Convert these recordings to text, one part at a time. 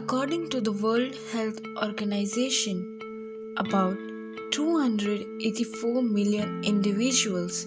According to the World Health Organization, about 284 million individuals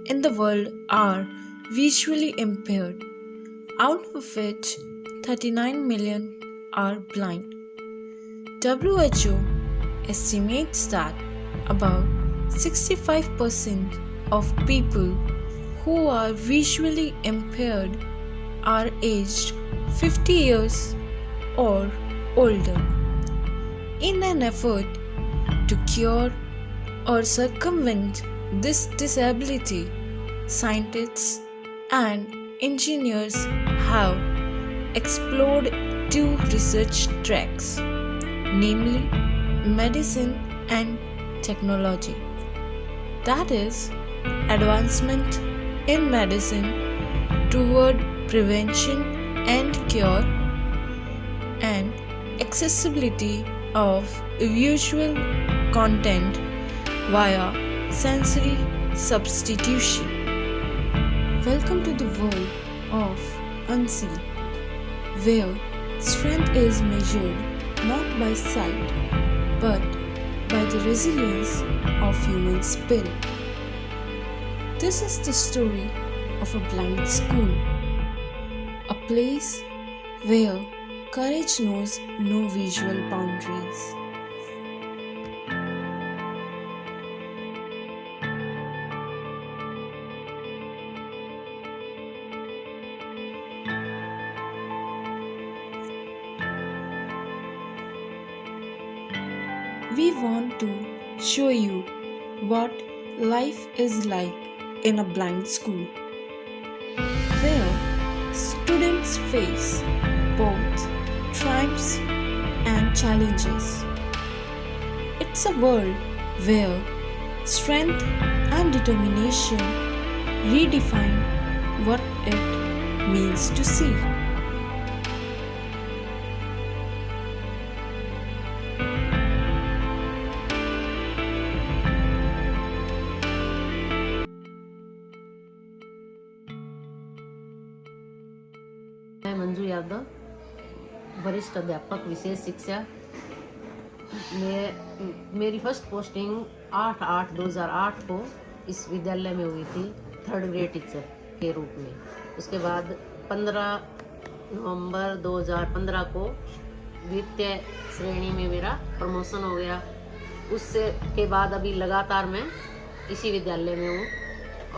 in the world are visually impaired, out of which 39 million are blind. WHO estimates that about 65% of people who are visually impaired are aged 50 years or older. In an effort to cure or circumvent this disability, scientists and engineers have explored two research tracks, namely medicine and technology. That is, advancement in medicine toward prevention and cure, and accessibility of visual content via sensory substitution. Welcome to the world of unseen, where strength is measured not by sight but by the resilience of human spirit. This is the story of a blind school, a place where courage knows no visual boundaries. We want to show you what life is like in a blind school, where students face both triumphs and challenges. It's a world where strength and determination redefine what it means to see. मैं मंजू यादव, वरिष्ठ अध्यापक विशेष शिक्षा। मेरी first posting 8/8/2008 को इस विद्यालय में हुई थी, 3rd ग्रेड टीचर के रूप में। उसके बाद 15 नवंबर 2015 को द्वितीय श्रेणी में मेरा प्रमोशन हो गया। उससे के बाद अभी लगातार मैं इसी विद्यालय में हूँ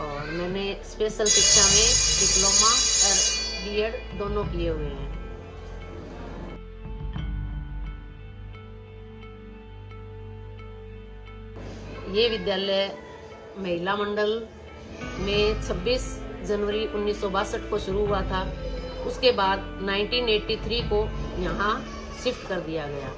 और मैंने स्पेशल शिक्षा में डिप्लोमा और बीएड दोनों किए हुए हैं। ये विद्यालय महिला मंडल में 26 जनवरी 1962 को शुरू हुआ था। उसके बाद 1983 को यहाँ शिफ्ट कर दिया गया।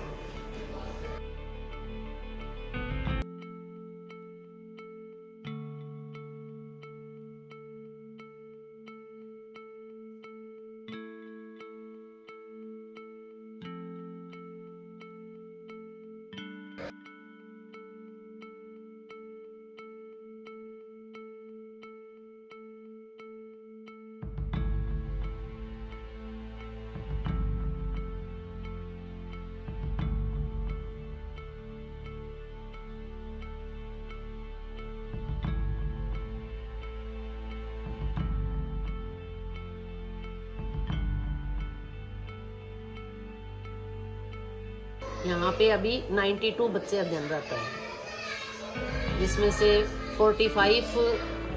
यहाँ पे अभी 92 बच्चे अध्ययनरत हैं, जिसमें से 45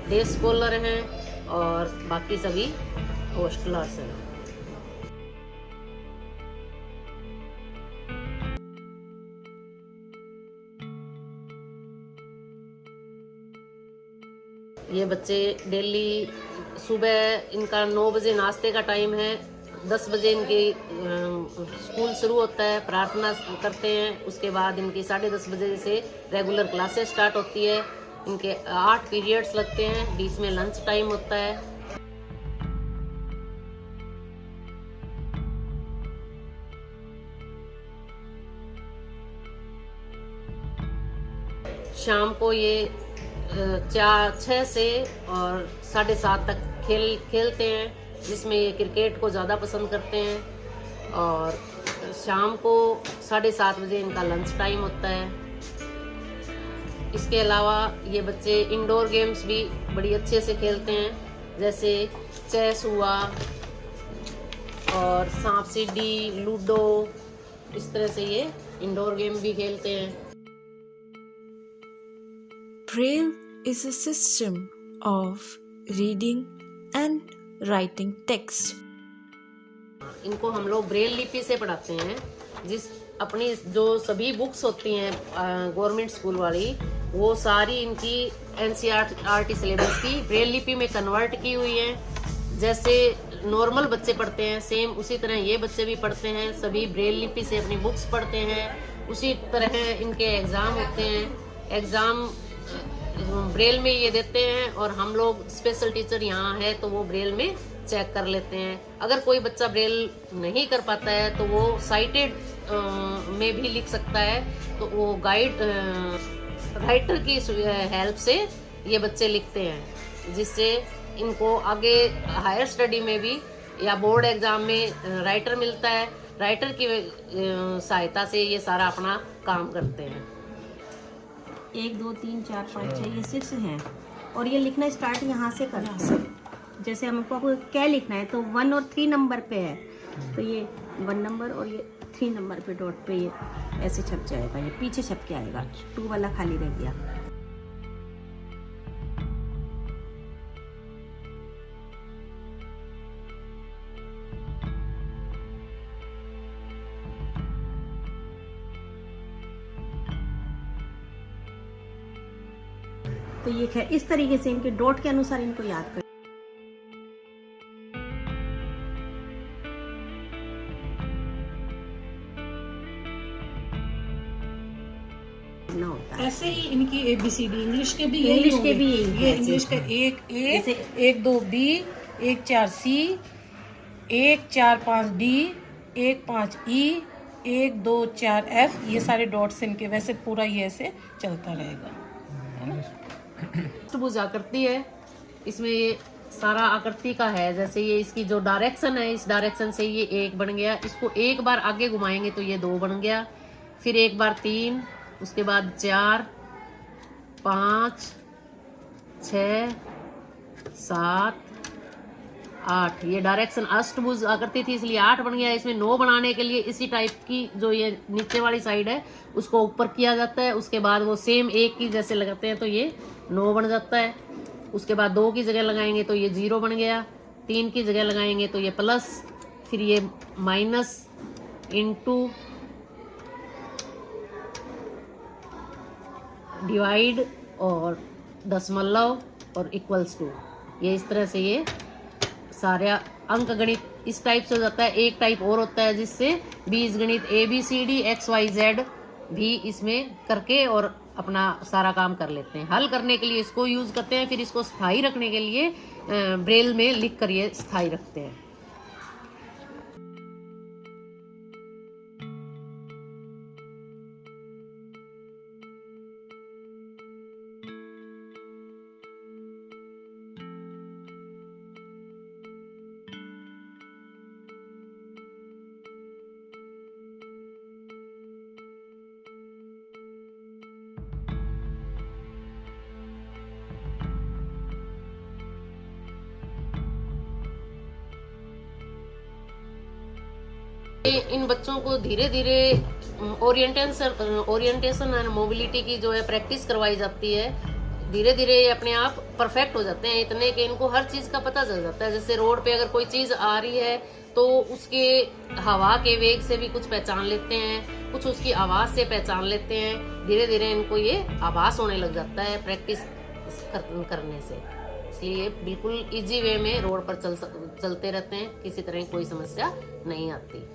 डे स्कॉलर हैं और बाकी सभी हॉस्टलर्स हैं। ये बच्चे डेली सुबह इनका 9 बजे नाश्ते का टाइम है, 10 बजे इनकी स्कूल शुरू होता है, प्रार्थना करते हैं। उसके बाद इनकी 10:30 बजे से रेगुलर क्लासेस स्टार्ट होती है। इनके 8 पीरियड्स लगते हैं, बीच में लंच टाइम होता है। शाम को ये 6 से और 7:30 तक खेलते हैं, जिसमें ये क्रिकेट को ज़्यादा पसंद करते हैं और शाम को 7:30 बजे इनका लंच टाइम होता है। इसके अलावा ये बच्चे इंडोर गेम्स भी बड़ी अच्छे से खेलते हैं, जैसे चेस हुआ और सांप सीढ़ी, लूडो, इस तरह से ये इंडोर गेम भी खेलते हैं। Braille is a system of reading and writing text. इनको हम लोग ब्रेल लिपि से पढ़ाते हैं। अपनी जो सभी बुक्स होती हैं गवर्नमेंट स्कूल वाली, वो सारी इनकी NCERT सिलेबस की ब्रेल लिपि में कन्वर्ट की हुई है। जैसे नॉर्मल बच्चे पढ़ते हैं सेम उसी तरह ये बच्चे भी पढ़ते हैं, सभी ब्रेल लिपि से अपनी बुक्स पढ़ते हैं। उसी तरह इनके एग्ज़ाम होते हैं, एग्ज़ाम ब्रेल में ये देते हैं और हम लोग स्पेशल टीचर यहाँ है तो वो ब्रेल में चेक कर लेते हैं। अगर कोई बच्चा ब्रेल नहीं कर पाता है तो वो साइटेड में भी लिख सकता है, तो वो गाइड राइटर की हेल्प से ये बच्चे लिखते हैं, जिससे इनको आगे हायर स्टडी में भी या बोर्ड एग्जाम में राइटर मिलता है। राइटर की सहायता से ये सारा अपना काम करते हैं। 1 2 3 4 5 6 ये 6 हैं और ये लिखना स्टार्ट यहाँ से करते हैं। जैसे हमको क्या लिखना है तो 1 और 3 नंबर पे है, तो ये 1 नंबर और ये 3 नंबर पे डॉट पे ये ऐसे छप जाएगा, ये पीछे छप के आएगा, 2 वाला खाली रह गया। तो ये है इस तरीके से इनके डॉट के अनुसार इनको याद कर होता है। ऐसे ही इनकी ABCD इंग्लिश के भी इंग्लिश के भी ये इंग्लिश का 1 A, 1 2 B, 1 4 C, 1 4 5 D, 1 5 E, 1 2 4 F, ये सारे डॉट्स इनके वैसे पूरा ये ऐसे चलता रहेगा, है ना। अष्टभुज आकृति है, इसमें ये सारा आकृति का है। जैसे ये इसकी जो डायरेक्शन है, इस डायरेक्शन से ये 1 बन गया, इसको एक बार आगे घुमाएंगे तो ये 2 बन गया, फिर एक बार 3, उसके बाद 4 5 6 7 8। ये डायरेक्शन अष्टभुज आकृति थी इसलिए 8 बन गया। इसमें 9 बनाने के लिए इसी टाइप की जो ये नीचे वाली साइड है उसको ऊपर किया जाता है, उसके बाद वो सेम 1 की जैसे लगाते हैं तो ये 9 बन जाता है। उसके बाद 2 की जगह लगाएंगे तो ये 0 बन गया, 3 की जगह लगाएंगे तो ये प्लस, फिर ये माइनस, इनटू, डिवाइड और दशमलव और इक्वल्स टू। ये इस तरह से ये सारा अंक गणित इस टाइप से हो जाता है। एक टाइप और होता है जिससे बीज गणित ABCD XYZ भी इसमें करके और अपना सारा काम कर लेते हैं। हल करने के लिए इसको यूज करते हैं, फिर इसको स्थायी रखने के लिए ब्रेल में लिख कर ये स्थायी रखते हैं। इन बच्चों को धीरे धीरे ओरिएंटेशन एंड मोबिलिटी की जो है प्रैक्टिस करवाई जाती है। धीरे धीरे ये अपने आप परफेक्ट हो जाते हैं, इतने कि इनको हर चीज़ का पता चल जाता है। जैसे रोड पे अगर कोई चीज़ आ रही है तो उसके हवा के वेग से भी कुछ पहचान लेते हैं, कुछ उसकी आवाज़ से पहचान लेते हैं। धीरे धीरे इनको ये आभास होने लग जाता है प्रैक्टिस करने से। इसलिए बिल्कुल इजी वे में रोड पर चलते रहते हैं, किसी तरह की कोई समस्या नहीं आती।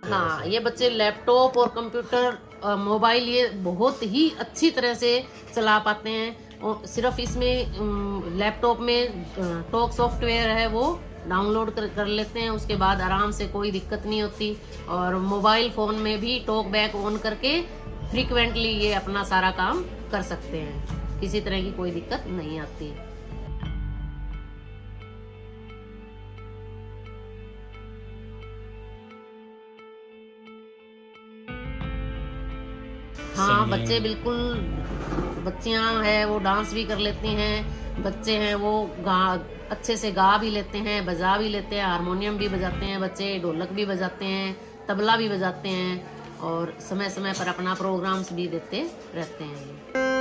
हाँ, ये बच्चे लैपटॉप और कंप्यूटर, मोबाइल ये बहुत ही अच्छी तरह से चला पाते हैं। और सिर्फ इसमें लैपटॉप में टॉक सॉफ्टवेयर है वो डाउनलोड कर लेते हैं, उसके बाद आराम से कोई दिक्कत नहीं होती। और मोबाइल फ़ोन में भी टॉक बैक ऑन करके फ्रीक्वेंटली ये अपना सारा काम कर सकते हैं, किसी तरह की कोई दिक्कत नहीं आती। हाँ, बच्चे बिल्कुल, बच्चियां हैं वो डांस भी कर लेती हैं, बच्चे हैं वो अच्छे से गा भी लेते हैं, बजा भी लेते हैं, हारमोनियम भी बजाते हैं बच्चे, ढोलक भी बजाते हैं, तबला भी बजाते हैं और समय समय पर अपना प्रोग्राम्स भी देते रहते हैं।